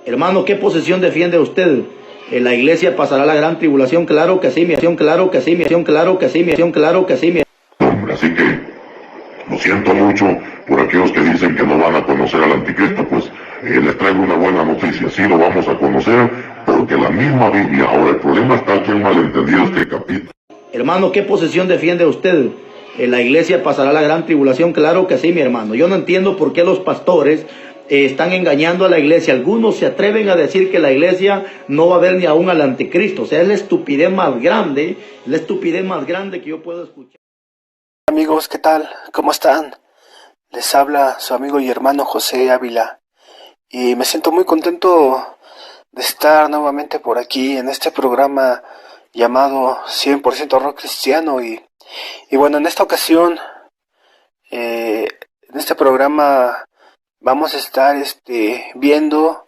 Hermano, ¿qué posición defiende usted? ¿La iglesia pasará la gran tribulación? Claro que sí, mi acción, claro que sí, mi acción, claro que sí, mi acción, claro que sí, mi... Hombre, así que lo siento mucho por aquellos que dicen que no van a conocer al anticristo, pues les traigo una buena noticia, sí lo vamos a conocer, porque la misma Biblia, ahora el problema está aquí en malentendido este capítulo. Hermano, ¿qué posición defiende usted? ¿La iglesia pasará la gran tribulación? Claro que sí, mi hermano. Yo no entiendo por qué los pastores están engañando a la iglesia. Algunos se atreven a decir que la iglesia no va a ver ni aún al anticristo. O sea, es la estupidez más grande que yo puedo escuchar. Amigos, ¿qué tal? ¿Cómo están? Les habla su amigo y hermano José Ávila. Y me siento muy contento de estar nuevamente por aquí en este programa llamado 100% Rock Cristiano. Y bueno, en esta ocasión, en este programa vamos a estar viendo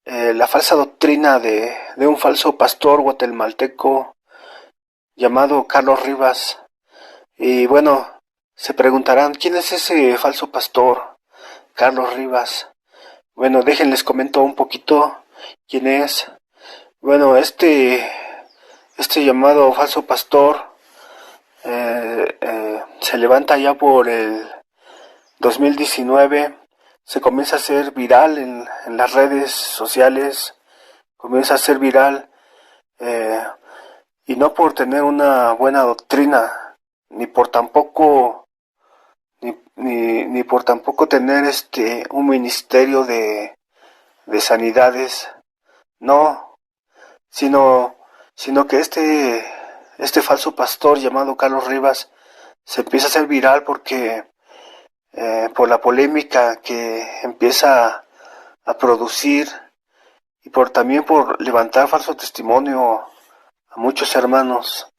la falsa doctrina de un falso pastor guatemalteco llamado Carlos Rivas. Y bueno, se preguntarán, ¿quién es ese falso pastor, Carlos Rivas? Bueno, déjenles comento un poquito quién es. Bueno, este llamado falso pastor se levanta ya por el 2019, se comienza a hacer viral en las redes sociales, comienza a ser viral, y no por tener una buena doctrina, ni por tampoco tener un ministerio de sanidades, no, sino que este falso pastor llamado Carlos Rivas se empieza a hacer viral porque por la polémica que empieza a producir y también por levantar falso testimonio a muchos hermanos,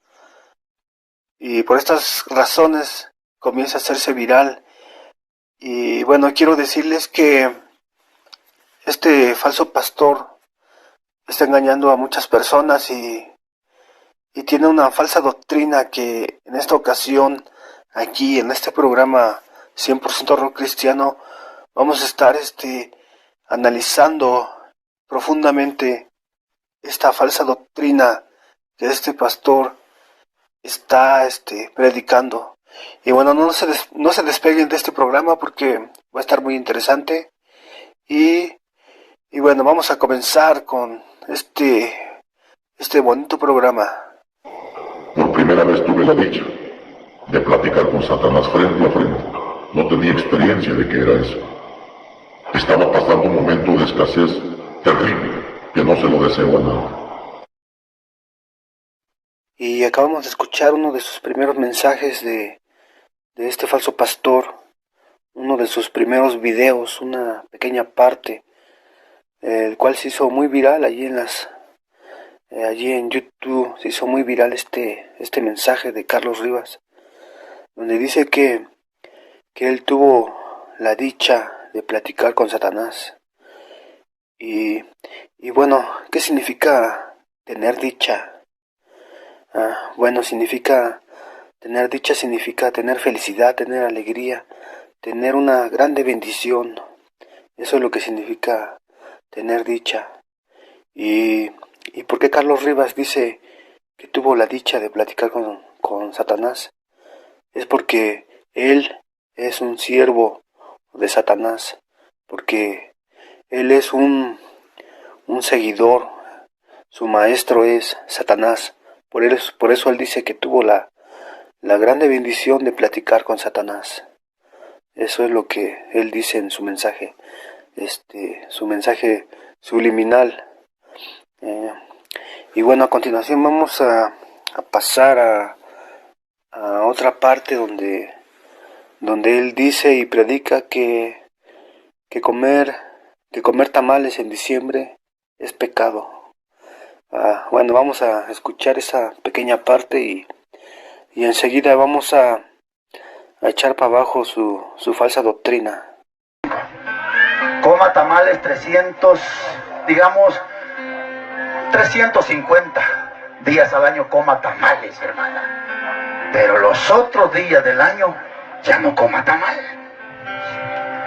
y por estas razones comienza a hacerse viral. Y bueno, quiero decirles que este falso pastor está engañando a muchas personas y tiene una falsa doctrina que en esta ocasión, aquí en este programa 100% Rock Cristiano, vamos a estar analizando profundamente esta falsa doctrina que este pastor está predicando. Y bueno, no se despeguen de este programa porque va a estar muy interesante. Y bueno, vamos a comenzar con este bonito programa. Por primera vez tuve la dicha de platicar con Satanás frente a frente. No tenía experiencia de qué era eso. Estaba pasando un momento de escasez terrible que no se lo deseo a nadie. Y acabamos de escuchar uno de sus primeros mensajes de este falso pastor, uno de sus primeros videos, una pequeña parte, el cual se hizo muy viral allí en YouTube. Se hizo muy viral este mensaje de Carlos Rivas, donde dice que él tuvo la dicha de platicar con Satanás. Y bueno, ¿qué significa tener dicha? Bueno, tener dicha significa tener felicidad, tener alegría, tener una grande bendición. Eso es lo que significa tener dicha. ¿Y por qué Carlos Rivas dice que tuvo la dicha de platicar con Satanás? Es porque él es un siervo de Satanás, porque él es un seguidor, su maestro es Satanás. Por eso él dice que tuvo la grande bendición de platicar con Satanás. Eso es lo que él dice en su mensaje, su mensaje subliminal. Y bueno, a continuación vamos a pasar a otra parte donde él dice y predica que comer tamales en diciembre es pecado. Bueno, vamos a escuchar esa pequeña parte y enseguida vamos a echar para abajo su falsa doctrina. Coma tamales 350 días al año coma tamales, hermana. Pero los otros días del año ya no coma tamal.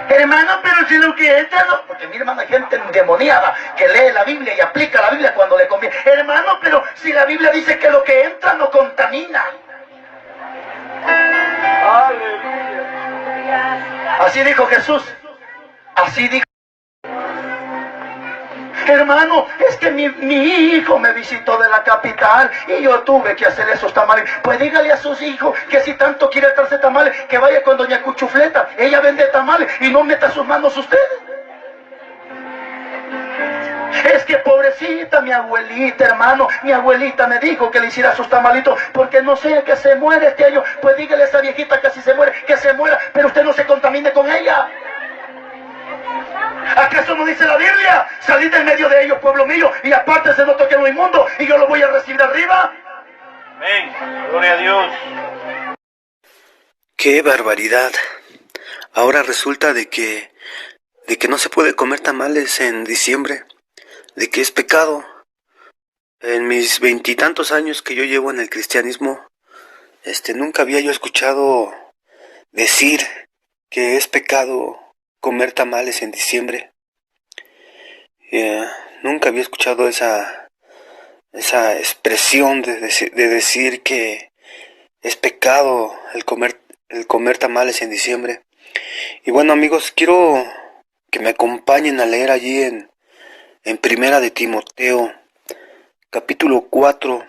Hermano, pero si lo que entra, no, porque mi hermano hay gente endemoniada que lee la Biblia y aplica la Biblia cuando le conviene. Hermano, pero si la Biblia dice que lo que entra no contamina. Aleluya. Así dijo Jesús. Así dijo. Hermano, es que mi hijo me visitó de la capital y yo tuve que hacer esos tamales. Pues dígale a sus hijos que si tanto quiere traerse tamales, que vaya con doña Cuchufleta. Ella vende tamales y no meta sus manos usted. Es que pobrecita mi abuelita, hermano, mi abuelita me dijo que le hiciera sus tamalitos porque no sea que se muere este año. Pues dígale a esa viejita que si se muere, que se muera, pero usted no se contamine con ella. ¿Acaso no dice la Biblia? Salid del medio de ellos, pueblo mío, y apártense, no toquen lo inmundo, y yo lo voy a recibir arriba. Amén. Gloria a Dios. ¡Qué barbaridad! Ahora resulta de que no se puede comer tamales en diciembre, de que es pecado. En mis 20 y tantos años que yo llevo en el cristianismo, nunca había yo escuchado decir que es pecado comer tamales en diciembre. Nunca había escuchado esa expresión de decir que es pecado el comer tamales en diciembre. Y bueno, amigos, quiero que me acompañen a leer allí en Primera de Timoteo, capítulo 4,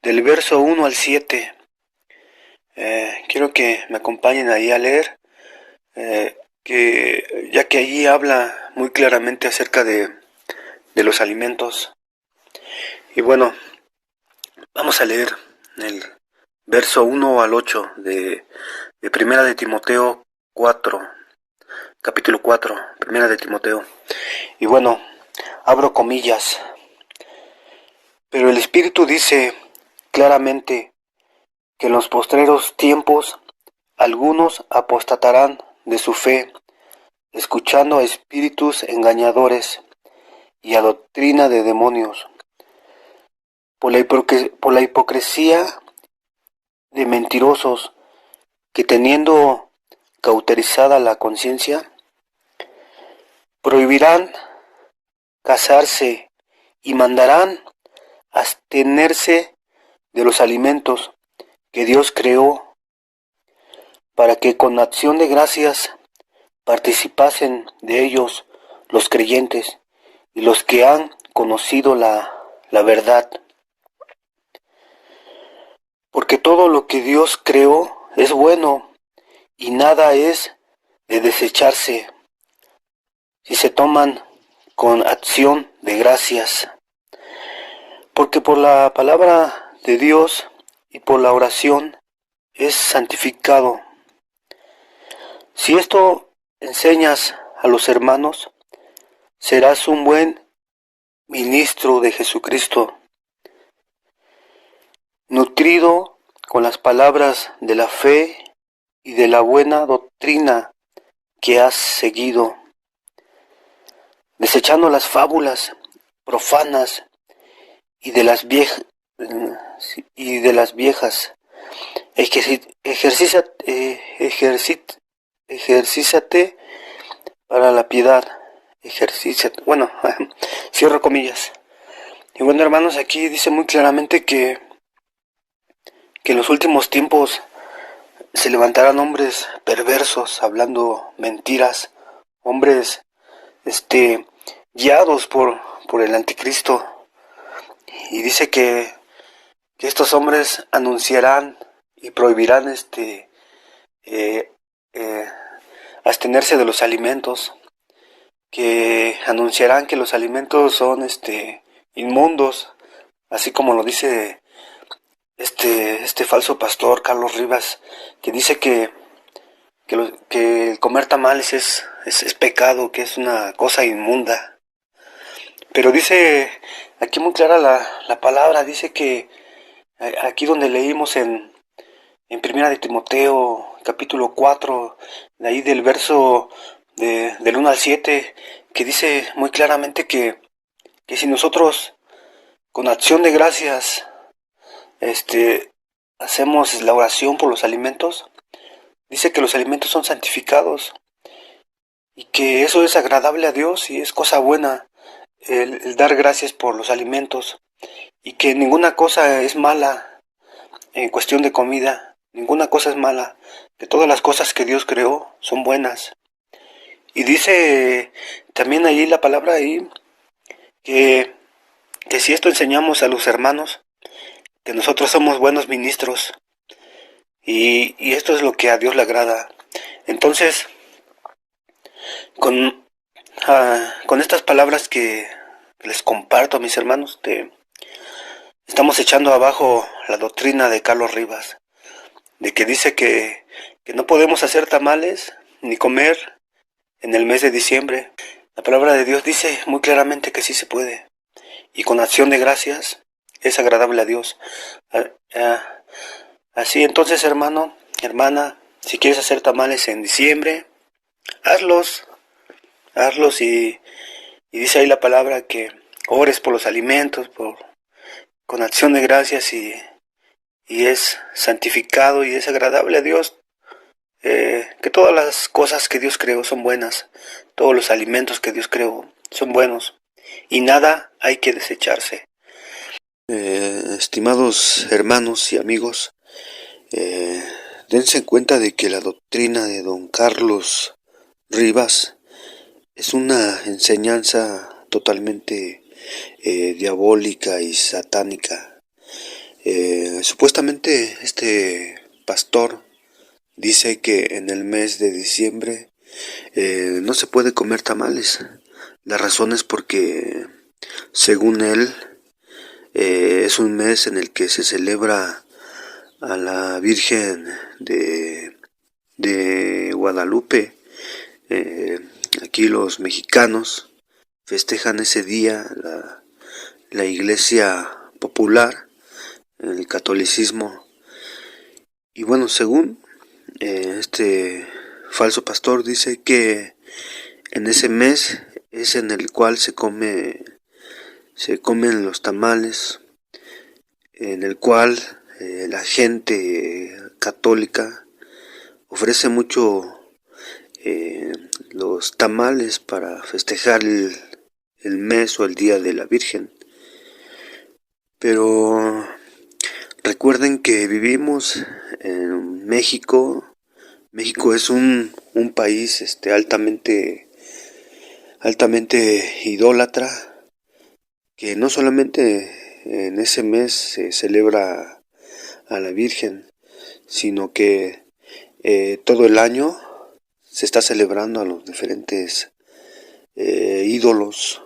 del verso 1 al 7. Quiero que me acompañen ahí a leer, ya que allí habla muy claramente acerca de los alimentos. Y bueno, vamos a leer el verso 1 al 8 de Primera de Timoteo 4, capítulo 4, Primera de Timoteo. Y bueno, abro comillas. Pero el Espíritu dice claramente que en los postreros tiempos algunos apostatarán de su fe, escuchando a espíritus engañadores y a doctrina de demonios, por la hipocresía de mentirosos que, teniendo cauterizada la conciencia, prohibirán casarse y mandarán abstenerse de los alimentos que Dios creó, para que con acción de gracias participasen de ellos los creyentes y los que han conocido la verdad. Porque todo lo que Dios creó es bueno y nada es de desecharse si se toman con acción de gracias. Porque por la palabra de Dios y por la oración es santificado. Si esto enseñas a los hermanos, serás un buen ministro de Jesucristo, nutrido con las palabras de la fe y de la buena doctrina que has seguido, desechando las fábulas profanas y de las viejas. Ejercízate para la piedad. Bueno, cierro comillas. Y bueno, hermanos, aquí dice muy claramente que en los últimos tiempos se levantarán hombres perversos hablando mentiras, hombres guiados por el anticristo. Y dice que estos hombres anunciarán y prohibirán abstenerse de los alimentos, que anunciarán que los alimentos son inmundos, así como lo dice este falso pastor Carlos Rivas, que dice que el comer tamales es pecado, que es una cosa inmunda. Pero dice aquí muy clara la palabra, dice que aquí donde leímos en Primera de Timoteo, capítulo 4, de ahí del verso del 1 al 7, que dice muy claramente que si nosotros con acción de gracias hacemos la oración por los alimentos, dice que los alimentos son santificados. y que eso es agradable a Dios y es cosa buena el dar gracias por los alimentos, y que ninguna cosa es mala en cuestión de comida, ninguna cosa es mala, que todas las cosas que Dios creó son buenas. Y dice también ahí la palabra ahí que, que si esto enseñamos a los hermanos, que nosotros somos buenos ministros, y esto es lo que a Dios le agrada. Entonces, con estas palabras que les comparto a mis hermanos, estamos echando abajo la doctrina de Carlos Rivas, de que dice que no podemos hacer tamales ni comer en el mes de diciembre. La palabra de Dios dice muy claramente que sí se puede, y con acción de gracias es agradable a Dios. Así entonces, hermano, hermana, si quieres hacer tamales en diciembre, hazlos, y dice ahí la palabra que ores por los alimentos, con acción de gracias, y es santificado y es agradable a Dios. Que todas las cosas que Dios creó son buenas, todos los alimentos que Dios creó son buenos, y nada hay que desecharse. Estimados hermanos y amigos, dense cuenta de que la doctrina de don Carlos Rivas es una enseñanza totalmente diabólica y satánica. Supuestamente este pastor dice que en el mes de diciembre no se puede comer tamales. La razón es porque, según él, es un mes en el que se celebra a la Virgen de Guadalupe. Aquí los mexicanos festejan ese día la iglesia popular, el catolicismo. Y bueno, según este falso pastor dice que en ese mes es en el cual se comen los tamales, en el cual la gente católica ofrece mucho los tamales para festejar el mes o el día de la Virgen. Pero recuerden que vivimos en México. México es un país altamente idólatra, que no solamente en ese mes se celebra a la Virgen, sino que todo el año se está celebrando a los diferentes ídolos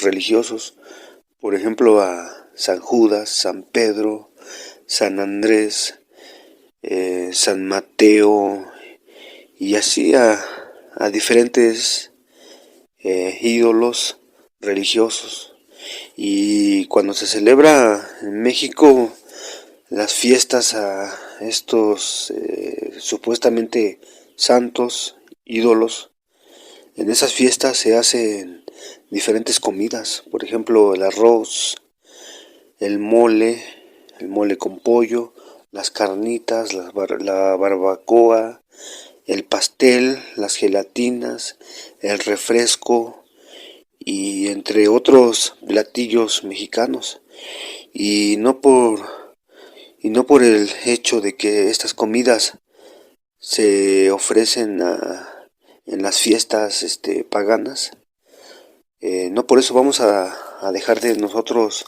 religiosos. Por ejemplo, a San Judas, San Pedro, San Andrés, San Mateo, y así a diferentes ídolos religiosos. Y cuando se celebra en México las fiestas a estos supuestamente santos ídolos, en esas fiestas se hacen diferentes comidas. Por ejemplo, el arroz, el mole con pollo, las carnitas, la barbacoa, el pastel, las gelatinas, el refresco, y entre otros platillos mexicanos. Y no por el hecho de que estas comidas se ofrecen en las fiestas paganas, no por eso vamos a dejar de nosotros,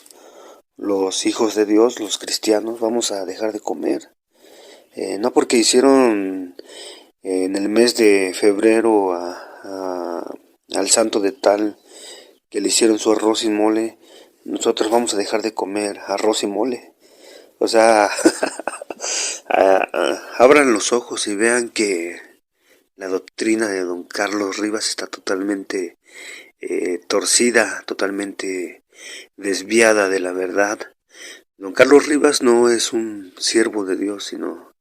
los hijos de Dios, los cristianos, vamos a dejar de comer. No porque hicieron en el mes de febrero al santo de tal que le hicieron su arroz y mole, nosotros vamos a dejar de comer arroz y mole. O sea, abran los ojos y vean que la doctrina de don Carlos Rivas está totalmente torcida, totalmente desviada de la verdad. Don Carlos Rivas no es un siervo de Dios, sino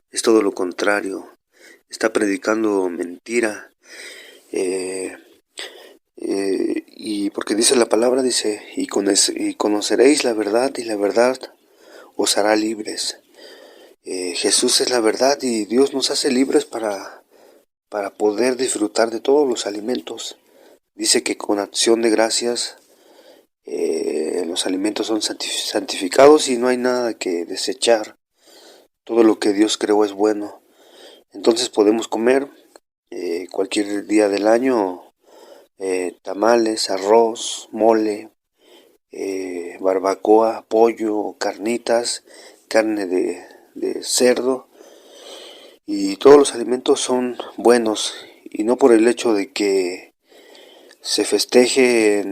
es todo lo contrario. Está predicando mentira. Y porque dice la palabra, dice, y conoceréis la verdad, y la verdad os hará libres. Jesús es la verdad, y Dios nos hace libres para para poder disfrutar de todos los alimentos. Dice que con acción de gracias los alimentos son santificados y no hay nada que desechar. Todo lo que Dios creó es bueno. Entonces podemos comer cualquier día del año tamales, arroz, mole, barbacoa, pollo, carnitas, carne de cerdo, y todos los alimentos son buenos, y no por el hecho de que se festeje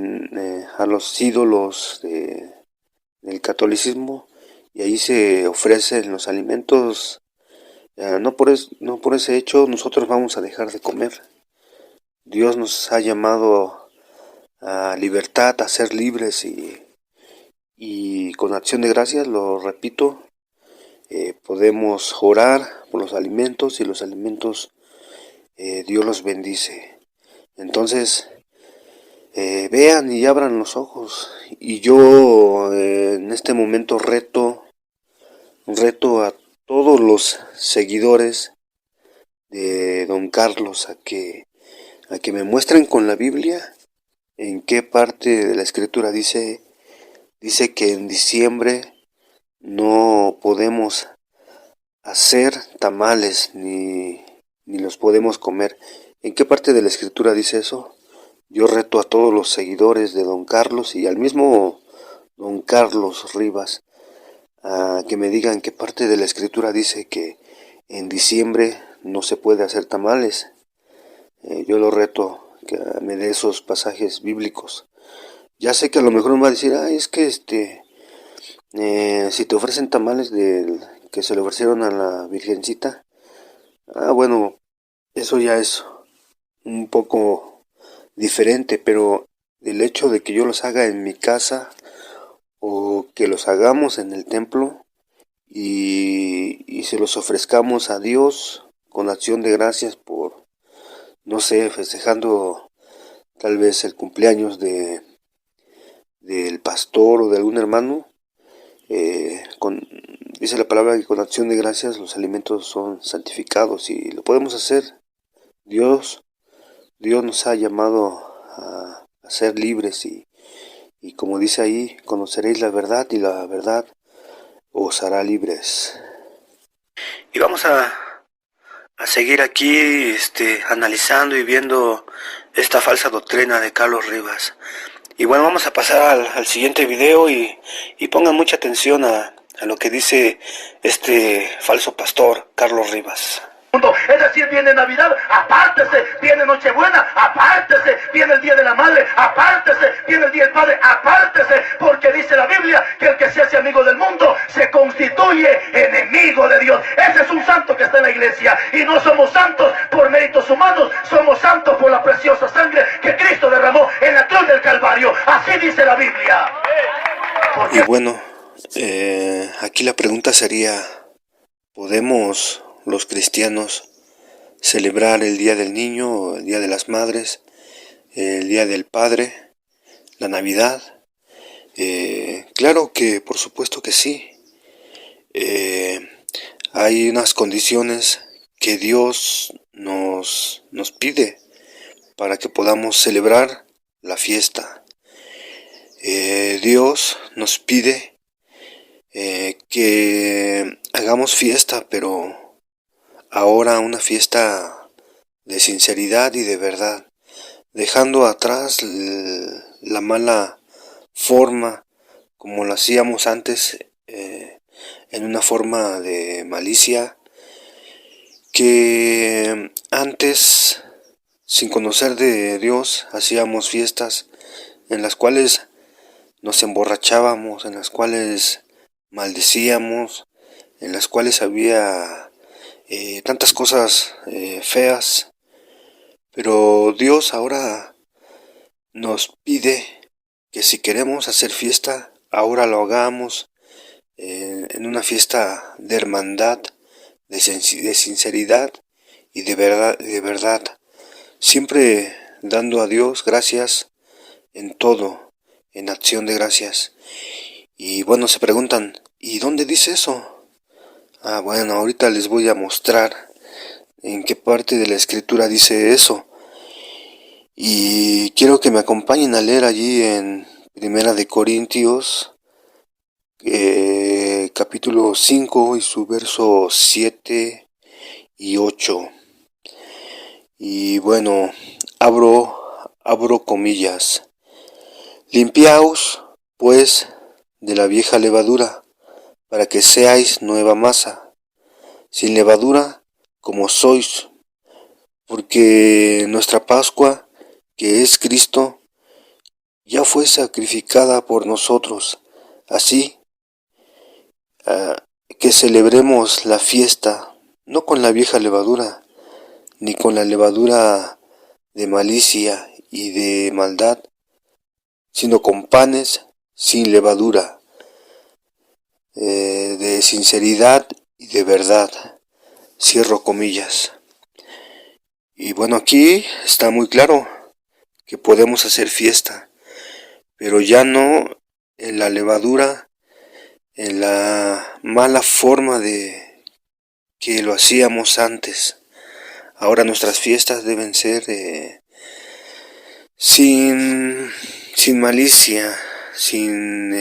a los ídolos del catolicismo y ahí se ofrecen los alimentos. No por ese hecho nosotros vamos a dejar de comer. Dios nos ha llamado a libertad, a ser libres, y con acción de gracias, lo repito, podemos orar por los alimentos, y los alimentos Dios los bendice. Entonces vean y abran los ojos, y yo en este momento reto a todos los seguidores de Don Carlos a que me muestren con la Biblia en qué parte de la Escritura dice que en diciembre no podemos hacer tamales ni los podemos comer. ¿En qué parte de la Escritura dice eso? Yo reto a todos los seguidores de Don Carlos y al mismo Don Carlos Rivas a que me digan qué parte de la Escritura dice que en diciembre no se puede hacer tamales. Yo lo reto que me dé esos pasajes bíblicos. Ya sé que a lo mejor me va a decir, es que si te ofrecen tamales que se le ofrecieron a la Virgencita, bueno, eso ya es un poco diferente, pero el hecho de que yo los haga en mi casa o que los hagamos en el templo y se los ofrezcamos a Dios con acción de gracias por, no sé, festejando tal vez el cumpleaños del pastor o de algún hermano, dice la palabra que con acción de gracias los alimentos son santificados y lo podemos hacer. Dios nos ha llamado a ser libres y como dice ahí, conoceréis la verdad y la verdad os hará libres. Y vamos a seguir aquí analizando y viendo esta falsa doctrina de Carlos Rivas. Y bueno, vamos a pasar al siguiente video y pongan mucha atención a lo que dice este falso pastor Carlos Rivas. Es decir, viene Navidad, apártese, viene Nochebuena, apártese, viene el Día de la Madre, apártese, viene el Día del Padre, apártese, porque dice la Biblia que el que se hace amigo del mundo se constituye enemigo de Dios. Ese es un santo que está en la iglesia, y no somos santos por méritos humanos, somos santos por la preciosa sangre que Cristo derramó en la cruz del Calvario. Así dice la Biblia. Y bueno, aquí la pregunta sería, ¿podemos los cristianos celebrar el Día del Niño, el Día de las Madres, el Día del Padre, la Navidad? Claro que por supuesto que sí. Hay unas condiciones que Dios nos pide para que podamos celebrar la fiesta. Dios nos pide que hagamos fiesta, pero ahora una fiesta de sinceridad y de verdad, dejando atrás la mala forma como lo hacíamos antes, en una forma de malicia, que antes, sin conocer de Dios, hacíamos fiestas en las cuales nos emborrachábamos, en las cuales maldecíamos, en las cuales había tantas cosas feas, pero Dios ahora nos pide que si queremos hacer fiesta, ahora lo hagamos en una fiesta de hermandad, de sinceridad y de verdad, siempre dando a Dios gracias en todo, en acción de gracias. Y bueno, se preguntan, ¿y dónde dice eso? Bueno, ahorita les voy a mostrar en qué parte de la escritura dice eso. Y quiero que me acompañen a leer allí en Primera de Corintios, capítulo 5 y su verso 7 y 8. Y bueno, abro comillas. Limpiaos, pues, de la vieja levadura, para que seáis nueva masa, sin levadura, como sois, porque nuestra Pascua, que es Cristo, ya fue sacrificada por nosotros. Así que celebremos la fiesta, no con la vieja levadura, ni con la levadura de malicia y de maldad, sino con panes sin levadura, de sinceridad y de verdad. Cierro comillas. Y bueno, aquí está muy claro que podemos hacer fiesta, pero ya no en la levadura, en la mala forma de que lo hacíamos antes. Ahora nuestras fiestas deben ser sin malicia, sin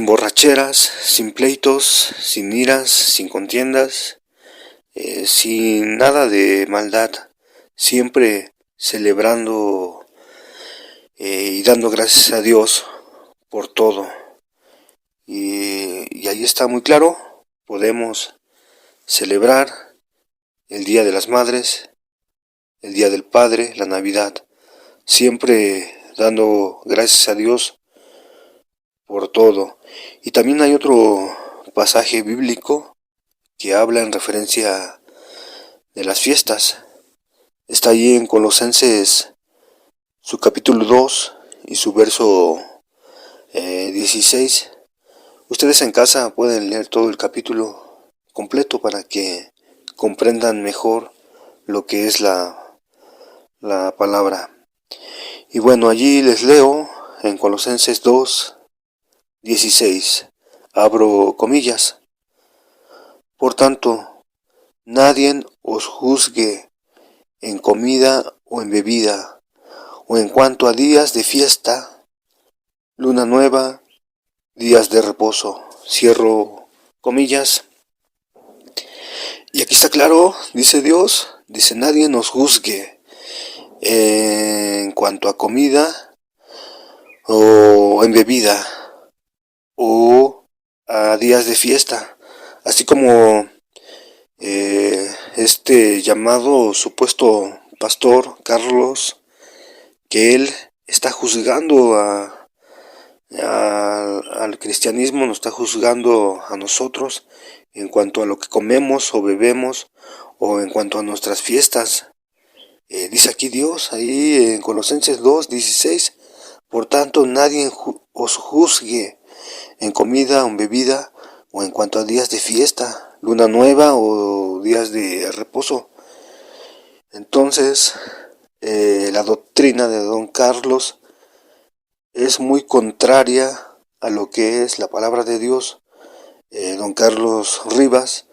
borracheras, sin pleitos, sin iras, sin contiendas, sin nada de maldad, siempre celebrando y dando gracias a Dios por todo. Y ahí está muy claro, podemos celebrar el Día de las Madres, el Día del Padre, la Navidad, siempre dando gracias a Dios por todo. Y también hay otro pasaje bíblico que habla en referencia de las fiestas. Está allí en Colosenses, su capítulo 2 y su verso 16. Ustedes en casa pueden leer todo el capítulo completo para que comprendan mejor lo que es la palabra. Y bueno, allí les leo en Colosenses 2, 16. Abro comillas. Por tanto, nadie os juzgue en comida o en bebida, o en cuanto a días de fiesta, luna nueva, días de reposo. Cierro comillas. Y aquí está claro, dice Dios, dice nadie nos juzgue en cuanto a comida o en bebida o a días de fiesta, así como este llamado supuesto pastor Carlos, que él está juzgando al cristianismo, nos está juzgando a nosotros en cuanto a lo que comemos o bebemos o en cuanto a nuestras fiestas. Dice aquí Dios, ahí en Colosenses 2, 16, por tanto nadie os juzgue en comida o en bebida o en cuanto a días de fiesta, luna nueva o días de reposo. Entonces, la doctrina de don Carlos es muy contraria a lo que es la palabra de Dios. Don Carlos Rivas,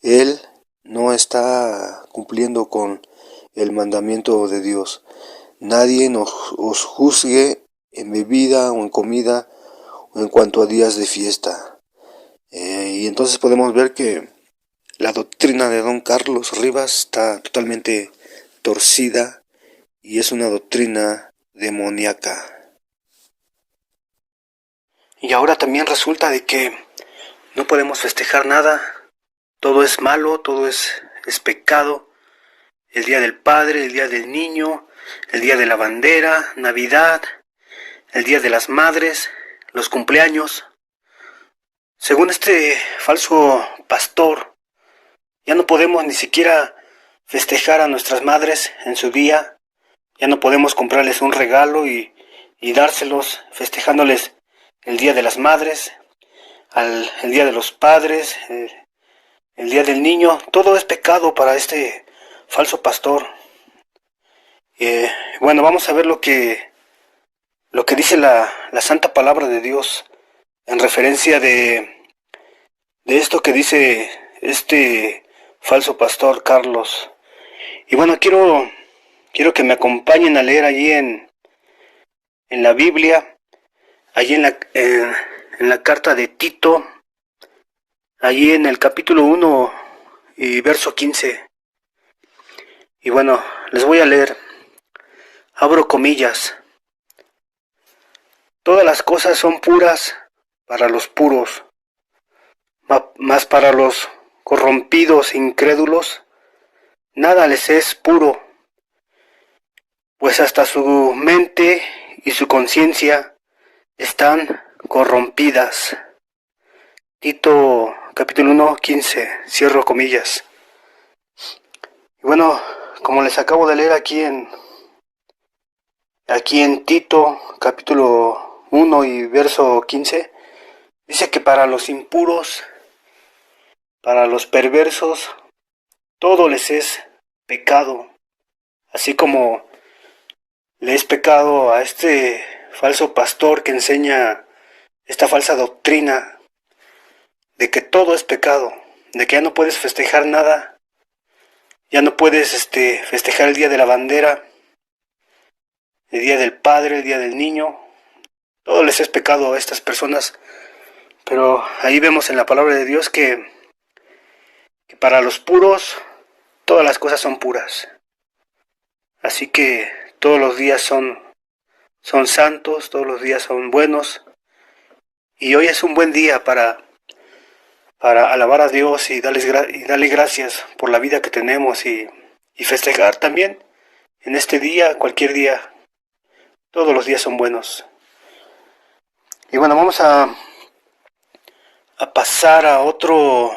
él no está cumpliendo con el mandamiento de Dios. Nadie os juzgue en bebida o en comida o en cuanto a días de fiesta. Y entonces podemos ver que la doctrina de don Carlos Rivas está totalmente torcida y es una doctrina demoníaca. Y ahora también resulta de que no podemos festejar nada, todo es malo, todo es pecado. El Día del Padre, el Día del Niño, el Día de la Bandera, Navidad, el Día de las Madres, los cumpleaños. Según este falso pastor, ya no podemos ni siquiera festejar a nuestras madres en su día, ya no podemos comprarles un regalo y dárselos festejándoles el Día de las Madres, el Día de los Padres, el Día del Niño. Todo es pecado para este falso pastor. Bueno, vamos a ver lo que dice la santa palabra de Dios en referencia de esto que dice este falso pastor Carlos. Y bueno, quiero que me acompañen a leer allí en la Biblia, allí en la carta de Tito, allí en el capítulo 1 y verso 15. Y bueno, les voy a leer. Abro comillas. Todas las cosas son puras para los puros, mas para los corrompidos e incrédulos, nada les es puro, pues hasta su mente y su conciencia están corrompidas. Tito capítulo 1, 15, cierro comillas. Y bueno, como les acabo de leer aquí en Tito capítulo 1 y verso 15, dice que para los impuros, para los perversos, todo les es pecado, así como le es pecado a este falso pastor que enseña esta falsa doctrina de que todo es pecado, de que ya no puedes festejar nada, ya no puedes festejar el día de la bandera, el día del padre, el día del niño. Todo les es pecado a estas personas, pero ahí vemos en la palabra de Dios que para los puros todas las cosas son puras. Así que todos los días son santos, todos los días son buenos. Y hoy es un buen día para alabar a Dios y darle gracias por la vida que tenemos y festejar también en este día, cualquier día. Todos los días son buenos. Y bueno, vamos a pasar a otro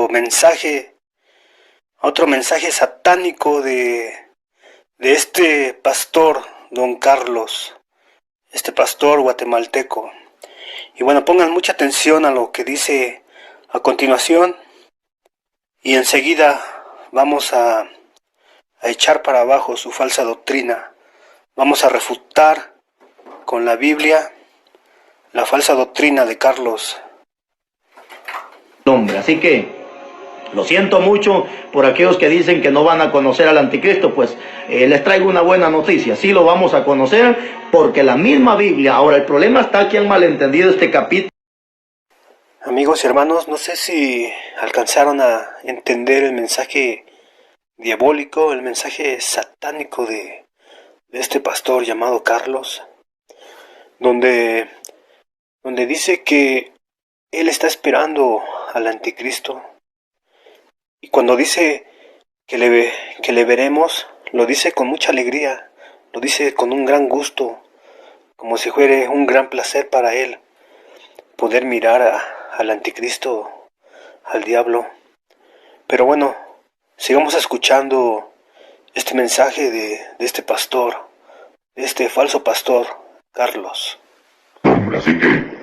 mensaje, satánico de este pastor, don Carlos, este pastor guatemalteco. Y bueno, pongan mucha atención a lo que dice a continuación y enseguida vamos a echar para abajo su falsa doctrina. Vamos a refutar con la Biblia la falsa doctrina de Carlos. Hombre, así que lo siento mucho por aquellos que dicen que no van a conocer al anticristo, pues les traigo una buena noticia, sí lo vamos a conocer porque la misma Biblia, ahora el problema está que han malentendido este capítulo. Amigos y hermanos, no sé si alcanzaron a entender el mensaje diabólico, el mensaje satánico de este pastor llamado Carlos, donde dice que él está esperando al anticristo. Y cuando dice que le veremos, lo dice con mucha alegría, lo dice con un gran gusto, como si fuera un gran placer para él poder mirar al anticristo, al diablo. Pero bueno, sigamos escuchando este mensaje de este pastor, de este falso pastor, Carlos. Hombre, así que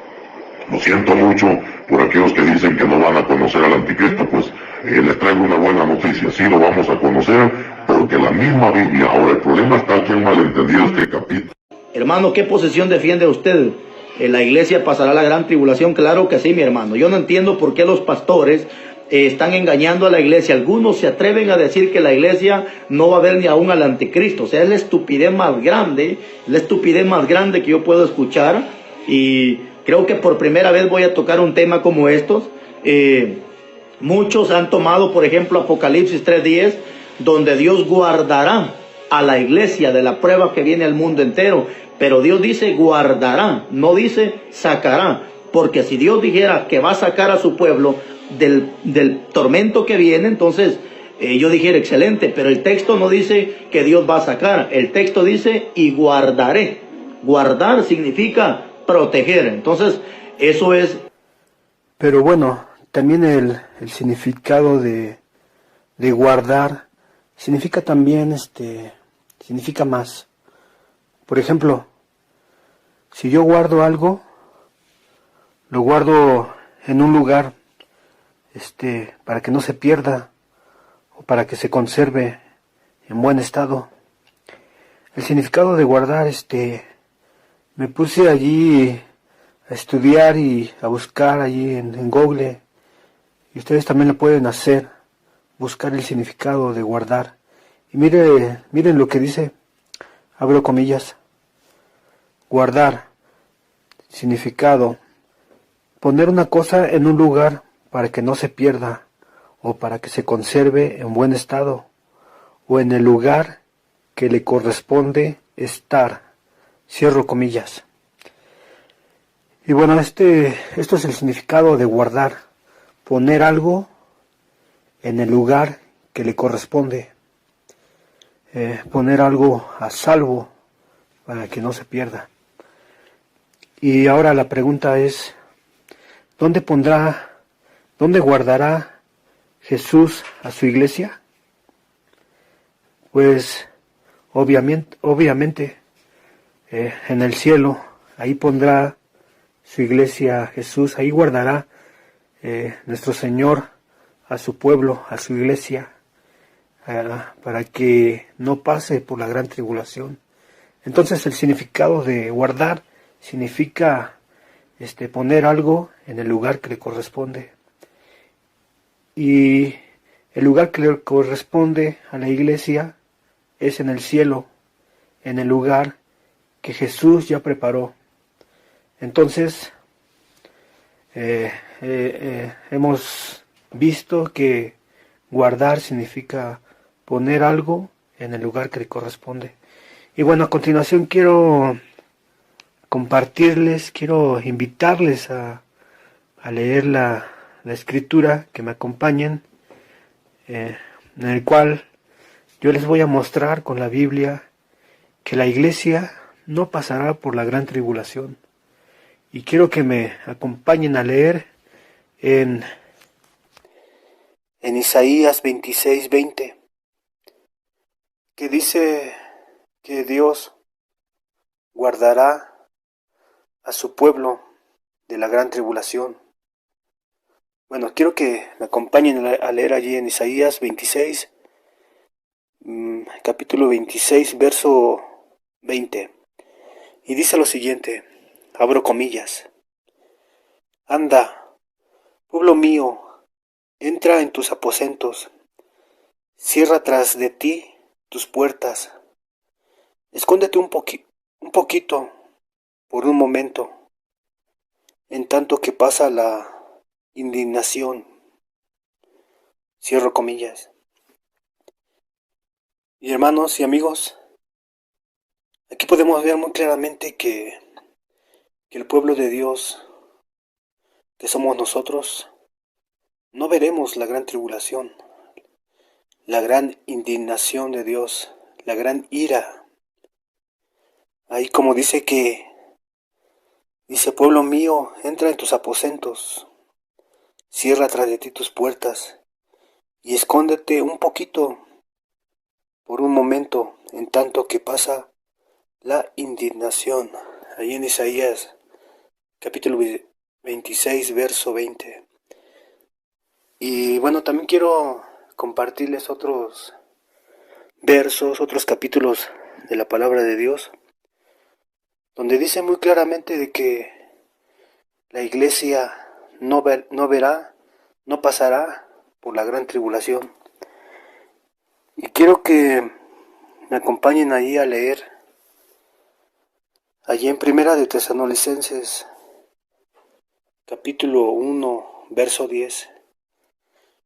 lo siento mucho por aquellos que dicen que no van a conocer al anticristo, pues les traigo una buena noticia, sí lo vamos a conocer porque la misma Biblia, ahora el problema está que han malentendido este capítulo. Hermano, ¿qué posición defiende usted? ¿La iglesia pasará la gran tribulación? Claro que sí, mi hermano. Yo no entiendo por qué los pastores están engañando a la iglesia. Algunos se atreven a decir que la iglesia no va a ver ni aún al anticristo. O sea, es la estupidez más grande que yo puedo escuchar. Y creo que por primera vez voy a tocar un tema como estos. Muchos han tomado, por ejemplo, Apocalipsis 3:10, donde Dios guardará a la iglesia de la prueba que viene al mundo entero. Pero Dios dice guardará, no dice sacará. Porque si Dios dijera que va a sacar a su pueblo del tormento que viene, entonces yo dijera excelente. Pero el texto no dice que Dios va a sacar. El texto dice y guardaré. Guardar significa proteger. Entonces eso es. Pero bueno, también el significado de guardar significa también significa más. Por ejemplo, si yo guardo algo, lo guardo en un lugar para que no se pierda o para que se conserve en buen estado. El significado de guardar, me puse allí a estudiar y a buscar allí en Google Y ustedes también lo pueden hacer, buscar el significado de guardar. Y miren lo que dice, abro comillas, guardar, significado, poner una cosa en un lugar para que no se pierda o para que se conserve en buen estado o en el lugar que le corresponde estar, cierro comillas. Y bueno, esto es el significado de guardar, poner algo en el lugar que le corresponde, poner algo a salvo para que no se pierda. Y ahora la pregunta es, ¿dónde guardará Jesús a su iglesia? Pues obviamente en el cielo, ahí pondrá su iglesia Jesús, ahí guardará nuestro Señor a su pueblo, a su iglesia, para que no pase por la gran tribulación. Entonces el significado de guardar significa poner algo en el lugar que le corresponde. Y el lugar que le corresponde a la iglesia es en el cielo, en el lugar que Jesús ya preparó. Entonces, hemos visto que guardar significa poner algo en el lugar que le corresponde. Y bueno, a continuación quiero invitarles a leer la escritura, que me acompañen, en el cual yo les voy a mostrar con la Biblia que la iglesia no pasará por la gran tribulación. Y quiero que me acompañen a leer en Isaías 26:20, que dice que Dios guardará a su pueblo de la gran tribulación. Bueno, quiero que me acompañen a leer allí en Isaías 26, capítulo 26, verso 20. Y dice lo siguiente, abro comillas: Anda, pueblo mío, entra en tus aposentos, cierra tras de ti tus puertas, escóndete un poquito, por un momento, en tanto que pasa la indignación, cierro comillas. Y hermanos y amigos, aquí podemos ver muy claramente que el pueblo de Dios, que somos nosotros, no veremos la gran tribulación, la gran indignación de Dios, la gran ira. Ahí como dice, pueblo mío, entra en tus aposentos, cierra tras de ti tus puertas y escóndete un poquito, por un momento, en tanto que pasa la indignación. Ahí en Isaías, capítulo 26, verso 20. Y bueno, también quiero compartirles otros versos, otros capítulos de la palabra de Dios, donde dice muy claramente de que la iglesia no pasará por la gran tribulación. Y quiero que me acompañen ahí a leer, allí en Primera de Tesalonicenses, capítulo 1, verso 10,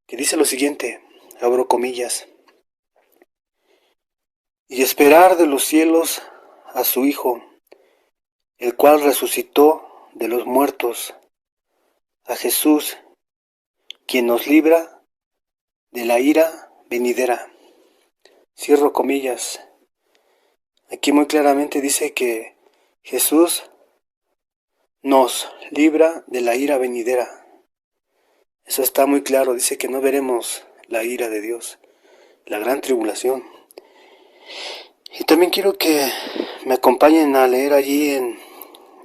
que dice lo siguiente, abro comillas: Y esperar de los cielos a su Hijo, el cual resucitó de los muertos, a Jesús, quien nos libra de la ira venidera. Cierro comillas. Aquí muy claramente dice que Jesús nos libra de la ira venidera. Eso está muy claro, dice que no veremos la ira de Dios, la gran tribulación. Y también quiero que me acompañen a leer allí en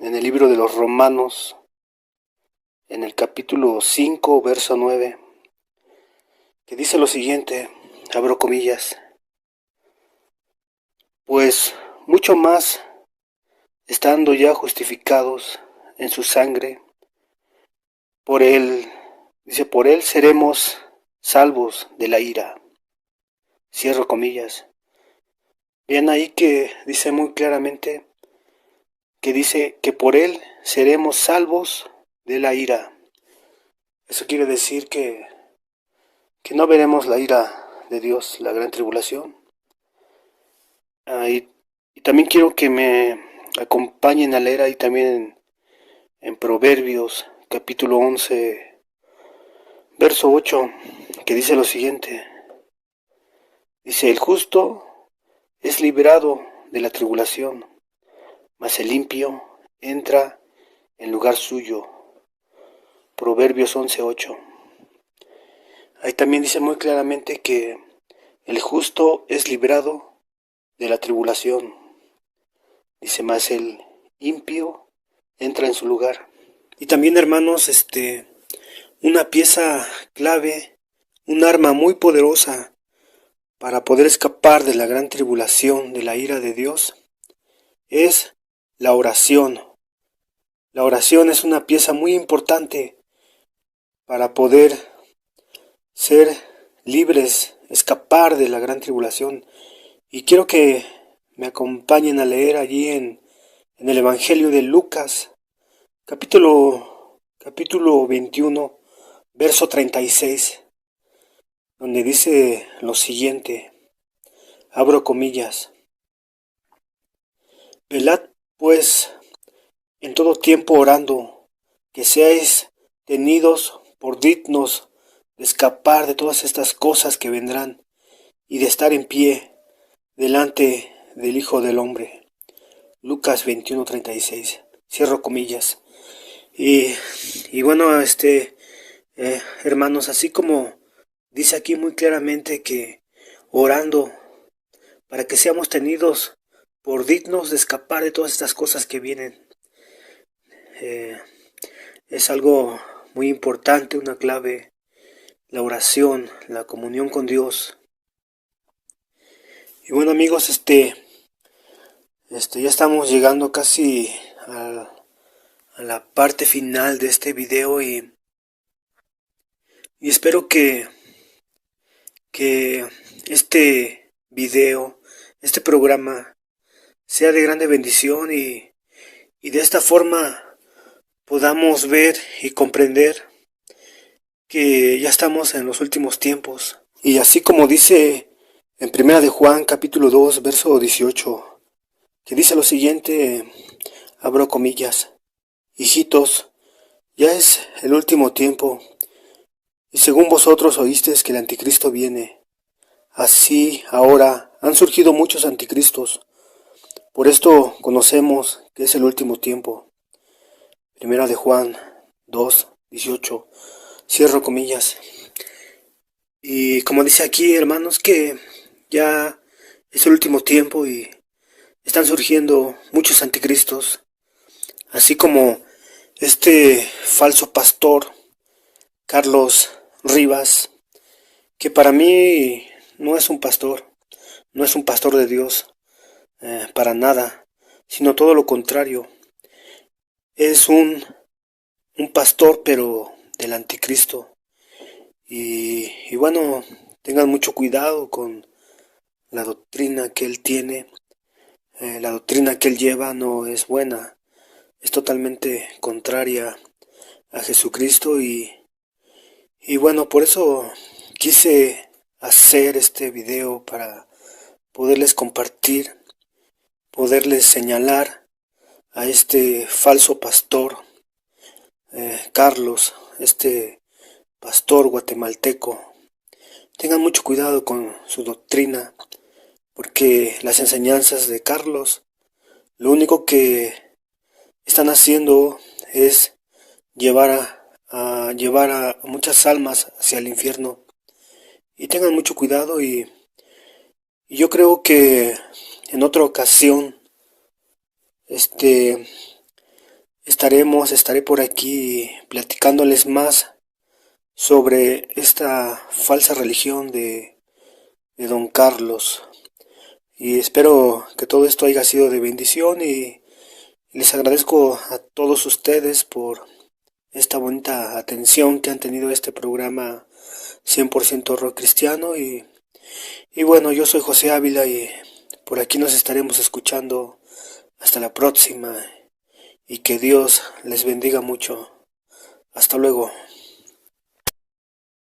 el libro de los Romanos, en el capítulo 5, verso 9, que dice lo siguiente, abro comillas: Pues mucho más, estando ya justificados en su sangre, por el Dice, por él seremos salvos de la ira. Cierro comillas. Vean ahí que dice muy claramente que dice que por él seremos salvos de la ira. Eso quiere decir que no veremos la ira de Dios, la gran tribulación. Y también quiero que me acompañen a leer ahí también en Proverbios, capítulo 11, verso 8, que dice lo siguiente. Dice, el justo es liberado de la tribulación, mas el impío entra en lugar suyo. Proverbios 11:8. Ahí también dice muy claramente que el justo es librado de la tribulación. Dice, mas el impío entra en su lugar. Y también, hermanos, una pieza clave, un arma muy poderosa para poder escapar de la gran tribulación, de la ira de Dios, es la oración. La oración es una pieza muy importante para poder ser libres, escapar de la gran tribulación. Y quiero que me acompañen a leer allí en el Evangelio de Lucas, capítulo 21, verso 36, donde dice lo siguiente, abro comillas, velad pues en todo tiempo orando, que seáis tenidos por dignos de escapar de todas estas cosas que vendrán y de estar en pie delante del Hijo del Hombre. Lucas 21:36. Cierro comillas. Y bueno, hermanos, así como dice aquí muy claramente que orando para que seamos tenidos por dignos de escapar de todas estas cosas que vienen, es algo muy importante, una clave, la oración, la comunión con Dios. Y bueno, amigos, ya estamos llegando casi a la parte final de este video y espero que este video, este programa sea de grande bendición y de esta forma podamos ver y comprender que ya estamos en los últimos tiempos. Y así como dice en Primera de Juan, capítulo 2, verso 18, que dice lo siguiente, abro comillas, hijitos, ya es el último tiempo, y según vosotros oísteis que el anticristo viene, así ahora han surgido muchos anticristos. Por esto conocemos que es el último tiempo. Primera de Juan 2, 18, cierro comillas. Y como dice aquí, hermanos, que ya es el último tiempo y están surgiendo muchos anticristos, así como este falso pastor, Carlos Rivas, que para mí no es un pastor de Dios, para nada, sino todo lo contrario. Es un pastor, pero del anticristo. Y bueno, tengan mucho cuidado con la doctrina que él tiene. La doctrina que él lleva no es buena, es totalmente contraria a Jesucristo y bueno, por eso quise hacer este video para poderles compartir, poderles señalar a este falso pastor, Carlos, este pastor guatemalteco. Tengan mucho cuidado con su doctrina, porque las enseñanzas de Carlos, lo único que están haciendo es llevar a muchas almas hacia el infierno. Y tengan mucho cuidado y yo creo que en otra ocasión estaré por aquí platicándoles más sobre esta falsa religión de don Carlos. Y espero que todo esto haya sido de bendición y les agradezco a todos ustedes por esta bonita atención que han tenido este programa 100% rock cristiano. Y bueno, yo soy José Ávila y por aquí nos estaremos escuchando. Hasta la próxima y que Dios les bendiga mucho. Hasta luego.